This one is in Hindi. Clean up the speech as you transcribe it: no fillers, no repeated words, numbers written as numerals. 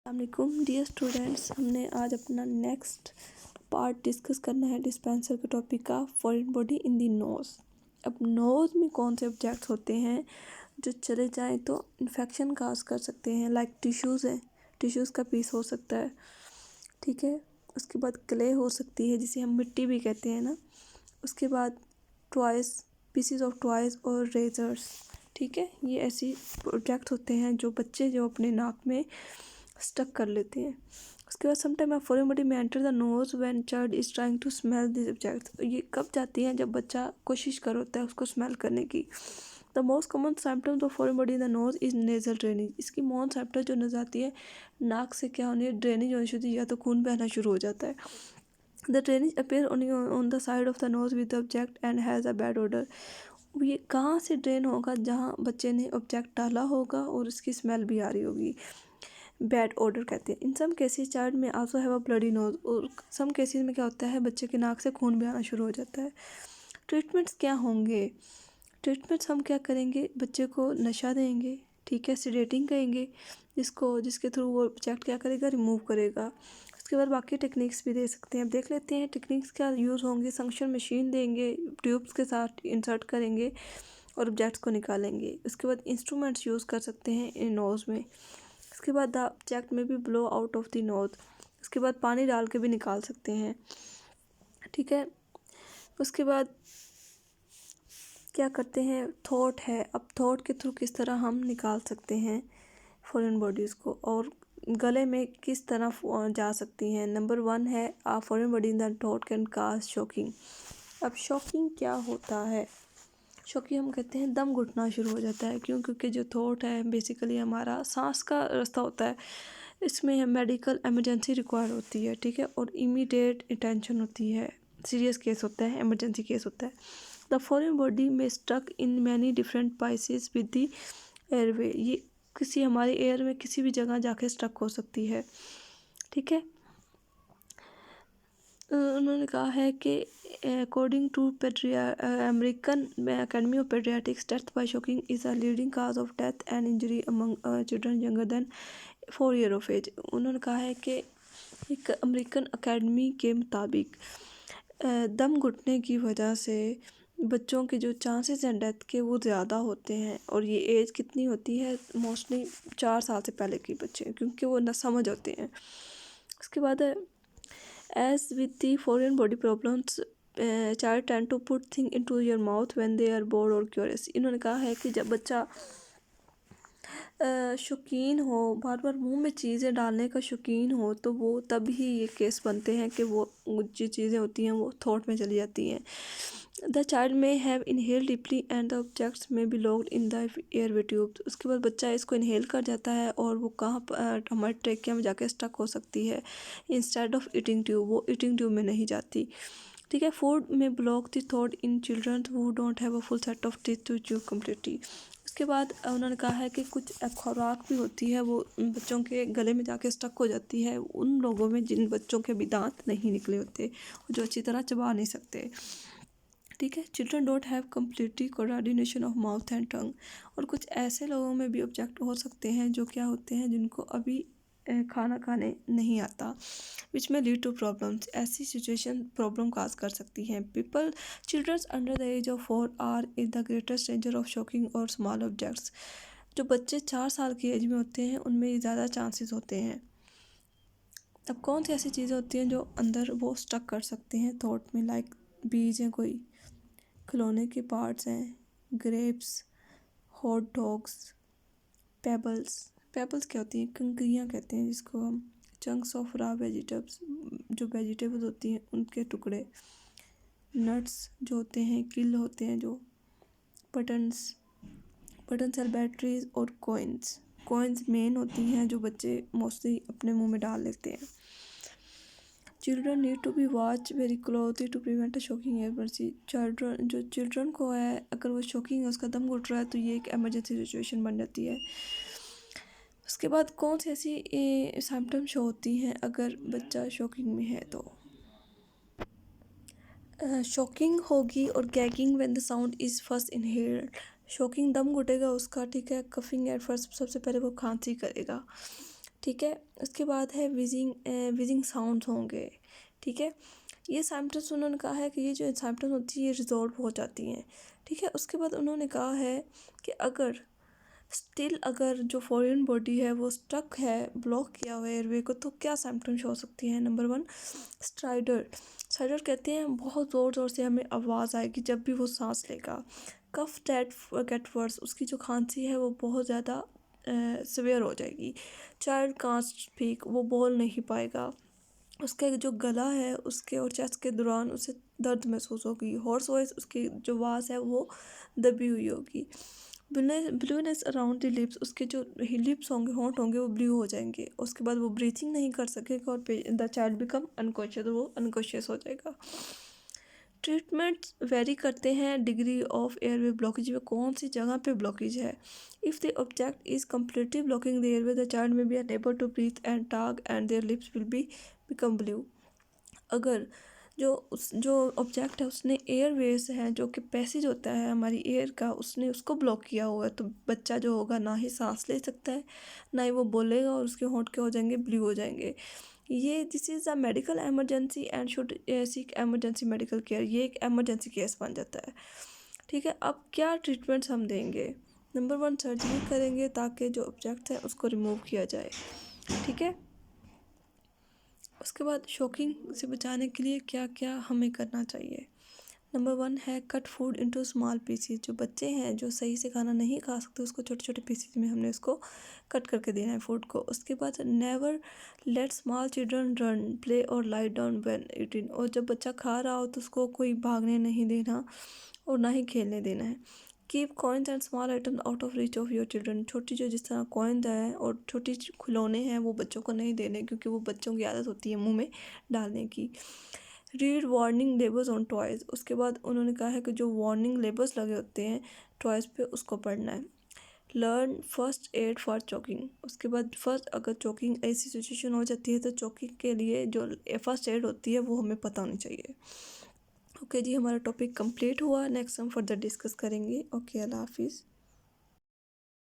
अस्सलामुअलैकुम डियर स्टूडेंट्स, हमने आज अपना नेक्स्ट पार्ट डिस्कस करना है डिस्पेंसर के टॉपिक का foreign body in the nose. अब नोज़ में कौन से ऑब्जेक्ट्स होते हैं जो चले जाएं तो इन्फेक्शन काज कर सकते हैं। लाइक टिश्यूज़ हैं, टिश्यूज़ का पीस हो सकता है, ठीक है। उसके बाद क्ले हो सकती है जिसे हम मिट्टी भी कहते हैं ना। उसके बाद टॉयज़, पीसीज ऑफ टॉयज़ और रेजर्स, ठीक है। ये ऐसी ऑब्जेक्ट्स होते हैं जो बच्चे जो अपने नाक में स्टक कर लेते हैं। उसके बाद समटाइम अ फॉरेन बॉडी में enter the nose when child is trying to smell this objects. ये कब जाती हैं? जब बच्चा कोशिश कर होता है उसको स्मेल करने की। The most common symptoms of foreign body in the nose is nasal drainage. इसकी मौन सिम्टम जो नजर आती है, नाक से क्या होनी है, ड्रेनेज होनी शुरू, या तो खून बहना शुरू हो जाता है। The drainage appear on the side of the nose with the object and has a bad odour. ये कहाँ से ड्रेन होगा? जहाँ बच्चे ने ऑब्जेक्ट डाला होगा और उसकी स्मेल भी आ रही होगी। बैड ऑर्डर कहते हैं। इन सम केसेस चाइल्ड में also have a bloody nose. और सम केसेस में क्या होता है, बच्चे के नाक से खून भी आना शुरू हो जाता है। ट्रीटमेंट्स क्या होंगे? ट्रीटमेंट्स हम क्या करेंगे, बच्चे को नशा देंगे, ठीक है, सीडेटिंग करेंगे, जिसके थ्रू वो ऑब्जेक्ट क्या करेगा, रिमूव करेगा। उसके बाद बाकी टेक्निक्स भी दे सकते हैं। अब देख लेते हैं टेक्निक्स क्या यूज़ होंगे। संक्शन मशीन देंगे, ट्यूब्स के साथ इंसर्ट करेंगे और ऑब्जेक्ट्स को निकालेंगे। उसके बाद इंस्ट्रूमेंट्स यूज़ कर सकते हैं इन नोज़ में। उसके बाद द ऑब्जेक्ट में भी blow out of the knows. उसके बाद पानी डाल के भी निकाल सकते हैं, ठीक है। उसके बाद क्या करते हैं, थॉट है। अब थॉट के थ्रू किस तरह हम निकाल सकते हैं फॉरेन बॉडीज़ को, और गले में किस तरह जा सकती हैं। नंबर 1 है a foreign body in the थॉट कैन काज शॉकिंग। अब शॉकिंग क्या होता है? शॉकिंग हम कहते हैं दम घुटना शुरू हो जाता है। क्यों? क्योंकि जो थॉट है बेसिकली हमारा सांस का रास्ता होता है। इसमें मेडिकल इमरजेंसी रिक्वायर होती है, ठीक है, और इमीडिएट अटेंशन होती है। सीरियस केस होता है, इमरजेंसी केस होता है। द फॉरेन बॉडी में stuck in many different pieces with the airway. ये किसी हमारे एयर में किसी भी जगह जाके स्टक हो सकती है, ठीक है। उन्होंने कहा है कि according to American Academy of Pediatrics, death by shocking is a leading cause of death and injury among children younger than 4 year of age. उन्होंने कहा है कि एक अमेरिकन अकेडमी के मुताबिक दम घुटने की वजह से बच्चों के जो चांसेस हैं डेथ के वो ज़्यादा होते हैं। और ये एज कितनी होती है? मोस्टली 4 साल से पहले के बच्चे, क्योंकि वो न समझ होते हैं। उसके बाद as with the foreign body problems, child tend to put things into your mouth when they are bored or curious। इन्होंने कहा है कि जब बच्चा शौकीन हो, बार बार मुंह में चीज़ें डालने का शौकीन हो, तो वो तभी ये केस बनते हैं कि वो जो चीज़ें होती हैं वो थॉट में चली जाती हैं। The child may have inhale deeply and the objects may be locked in the airway tube. उसके बाद बच्चा इसको इनहेल कर जाता है और वो कहाँ हमारे ट्रेकिया में जाके स्टक हो सकती है इंस्टेड ऑफ ईटिंग ट्यूब। वो ईटिंग ट्यूब में नहीं जाती, ठीक है। फूड में block the thought in children who don't have a full set of teeth to chew completely. उसके बाद उन्होंने कहा है कि कुछ खुराक भी होती है वो बच्चों के गले में जाके स्टक हो जाती है उन लोगों में जिन बच्चों के भी दांत नहीं निकले होते, जो अच्छी तरह चबा नहीं सकते, ठीक है। Children don't have completely coordination of mouth and tongue. और कुछ ऐसे लोगों में भी ऑब्जेक्ट हो सकते हैं जो क्या होते हैं, जिनको अभी खाना खाने नहीं आता, विच में लीड टू प्रॉब्लम्स। ऐसी सिचुएशन प्रॉब्लम काज कर सकती हैं। People childrens under the age of 4 are in the greatest danger of shocking और स्मॉल ऑब्जेक्ट्स। जो बच्चे 4 साल की एज में होते हैं उनमें ज़्यादा चांसेस होते हैं। अब कौन सी ऐसी चीज़ें होती हैं जो अंदर वो स्टक कर सकते हैं थॉट में? लाइक बीज हैं, कोई खिलौने के पार्ट्स हैं, grapes, hot dogs, pebbles. Pebbles क्या होती हैं? कंकरियाँ कहते हैं जिसको हम। चंक्स ऑफ रा वेजिटेबल्स, जो वेजिटेबल्स होती हैं उनके टुकड़े। नट्स जो होते हैं, किल होते हैं जो। बटन्स और बैटरीज और कॉइन्स मेन होती हैं जो बच्चे मोस्टली अपने मुंह में डाल लेते हैं। Children need to be watch very closely to prevent a shocking emergency. Children को है, अगर वो शॉकिंग है, उसका दम घुट रहा है, तो ये एक एमरजेंसी सिचुएशन बन जाती है। उसके बाद कौन सी ऐसी सिम्टम्स शो होती हैं अगर बच्चा शॉकिंग में है? तो शॉकिंग होगी और gagging when the sound is first inhaled. Shocking दम घुटेगा उसका, ठीक है। कफिंग एट फर्स्ट, सबसे पहले वो खांसी करेगा, ठीक है। उसके बाद है विजिंग साउंड्स होंगे, ठीक है। ये सिम्टम्स उन्होंने कहा है कि ये जो सिम्टम्स होती है ये रिजॉल्व हो जाती हैं, ठीक है। उसके बाद उन्होंने कहा है कि अगर जो फॉरेन बॉडी है वो स्टक है, ब्लॉक किया हुआ है एयरवे को, तो क्या सिम्टम्स हो सकती हैं। नंबर 1, स्ट्राइडर कहते हैं बहुत ज़ोर ज़ोर से हमें आवाज़ आएगी जब भी वो सांस लेगा। कफ दैट गेट वर्स, उसकी जो खांसी है वो बहुत ज़्यादा सीवियर हो जाएगी। चाइल्ड कांट स्पीक, वो बोल नहीं पाएगा। उसका जो गला है उसके और चेस्ट के दौरान उसे दर्द महसूस होगी। हॉर्स वॉइस, उसकी जो आवाज़ है वो दबी हुई होगी। ब्लूनेस अराउंड द लिप्स, उसके जो लिप्स होंगे, होंठ होंगे, वो ब्लू हो जाएंगे। उसके बाद वो ब्रीथिंग नहीं कर सकेगा और द चाइल्ड बिकम अनकॉन्शियस, वो अनकॉन्शियस हो जाएगा। ट्रीटमेंट्स वेरी करते हैं डिग्री ऑफ एयरवे ब्लॉकेज में, कौन सी जगह पे ब्लॉकेज है। If the object is completely blocking the airway, the child may be unable to breathe and talk and their lips will be become blue. अगर जो ऑब्जेक्ट है उसने एयरवेज है, जो कि पैसेज होता है हमारी एयर का, उसने उसको ब्लॉक किया हुआ है, तो बच्चा जो होगा ना ही सांस ले सकता है, ना ही वो बोलेगा, और उसके होंठ के हो जाएंगे ब्लू हो जाएंगे। ये this is a medical emergency and should seek emergency medical care, ये एक एमरजेंसी केस बन जाता है, ठीक है। अब क्या ट्रीटमेंट्स हम देंगे। नंबर 1, सर्जरी करेंगे ताकि जो ऑब्जेक्ट है उसको रिमूव किया जाए, ठीक है। उसके बाद शॉकिंग से बचाने के लिए क्या क्या हमें करना चाहिए। नंबर 1 है cut food into small PCs, जो बच्चे हैं जो सही से खाना नहीं खा सकते उसको छोटे छोटे पीसीज में हमने उसको कट करके देना है फूड को। उसके बाद never let small children run play और लाई डाउन व्हेन ईटिंग, और जब बच्चा खा रहा हो तो उसको कोई भागने नहीं देना और ना ही खेलने देना है। Keep coins and small item out of reach of your children, छोटी जो जिस तरह कॉइन्स है और छोटी खिलौने हैं वो बच्चों को नहीं देने, क्योंकि वो बच्चों की आदत होती है मुंह में डालने की। Read warning labels on toys, उसके बाद उन्होंने कहा है कि जो वार्निंग लेबल्स लगे होते हैं टॉयज़ पे उसको पढ़ना है। Learn first aid for choking, उसके बाद फर्स्ट अगर चोकिंग ऐसी सिचुएशन हो जाती है तो चोकिंग के लिए जो फर्स्ट एड होती है वो हमें पता होनी चाहिए। ओके जी, हमारा टॉपिक कंप्लीट हुआ। नेक्स्ट हम फर्दर डिस्कस करेंगे। ओके, अल्लाह हाफिज़।